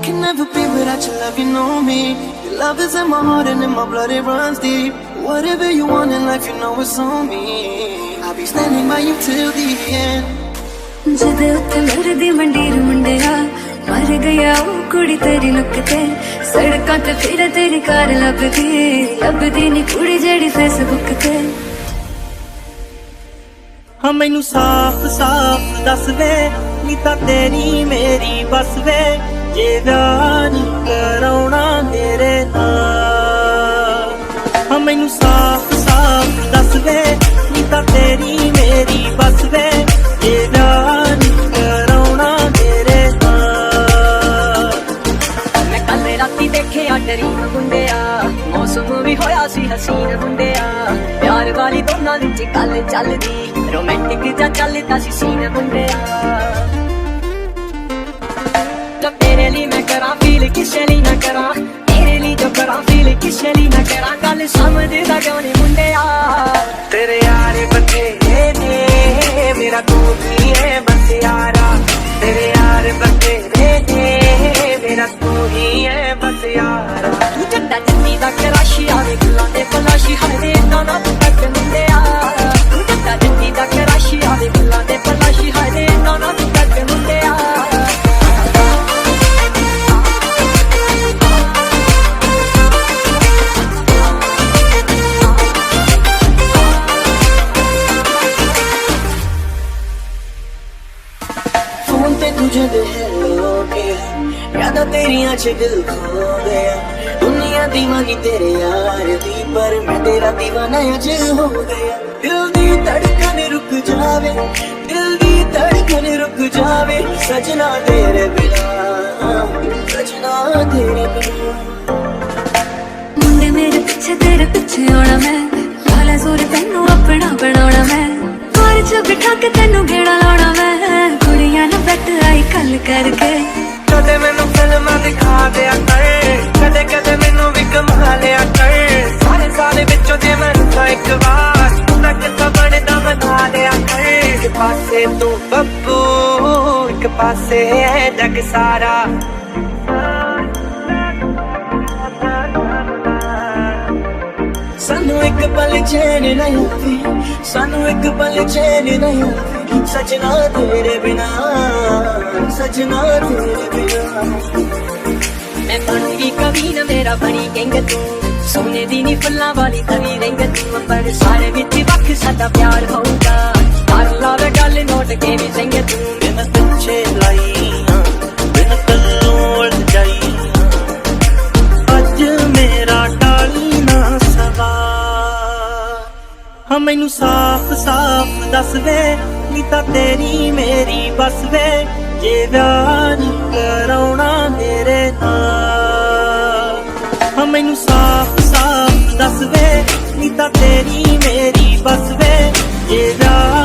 can never be without your love, you know me. Your love is in my heart and in my blood, it runs deep. Whatever you want in life, you know it's on me. I'll be standing by you till the end. जदे उत्ते मरदी मंडीर मुंडिया मर गया वो कुड़ी तेरी look ते सड़कां ते फिर तेरी कार लभदी नी कुड़ी जेड़ी फेसबुक ते हाँ मैनू साफ साफ दस वे नी तां तेरी मेरी बस वे जे विआह नी कराउणा मेरे नाल। हाँ मैनू साफ साफ दस वे नी तां तेरी मेरी बस वे जे विआह नी कराउणा मेरे नाल। मैं कल राती देखे डरीन मुंडिया मौसम भी होया सी हसीन मुंडिया प्यार वाली दोनों विच गल चलदी रोमांटिक जा चलदा सी सीन मुंडिया। तो तेरे लिए मैं करा फील किसे लिए ना करा तेरे लिए जो करा फील किसे लिए ना करा गल समझदा क्यों नहीं मुंडिया। तेरे यार बथेरे ने मेरा तू ही है बस यारा तेरे यार बथेरे ने मेरा तू ही है बस यारा। तू जड्डा जन्नी दा कराशी आवे गुलां दे पलाशी हरे ना तू तक मुंडिया। तू जड्डा जन्नी दा कराशी आवे गुलां दे पलाशी हरे ना तू तक मुंडिया। तुझे दिल हो गया यादा तेरिया च दिल खो गया दुनिया दीवानी तेरे यार दी पर मैं तेरा दीवाना अज हो गया। दिल दी धड़कन रुक जावे दिल दी धड़कन रुक जावे सजना तेरे बिना मुंडे मेरे पीछे आना मैं लाला जोर तेनू अपना बनाना मैं कार च बिठा के तेनू गेड़ा लाना मैं कुड़ियां ने बैठ आई कल करके कदे मैनू फिल्मां दिखा दिया कर कदे कदे मैनू भी कमा लिया कर सारे साल विचों जे मैनू तां इक बार तक तो बनदा बना लिया कर। एक पासे तू बब्बू एक पासे है जग सारा सानू एक पल चैन नहीं आती सानू एक पल चैन नहीं आती सजना तेरे बिना सजना तेरे बिना। मैं बनगी कभी न मेरा बनी गंग तू सोने दी नी फुल्लां वाली तवी रंग तू पर सारे विच वख साडा प्यार होऊगा कर लावे गल नोट के भी संग तू। बिन पिछे लाई बिन तल्लों जाई अज मेरा टाली ना सवा। हाँ मैनू साफ साफ दस वे नी तां तेरी मेरी बस वे जे विआह नी कराउणा मेरे नाल। हाँ मैनू साफ साफ दस वे नी तां तेरी मेरी बस वे जे विआह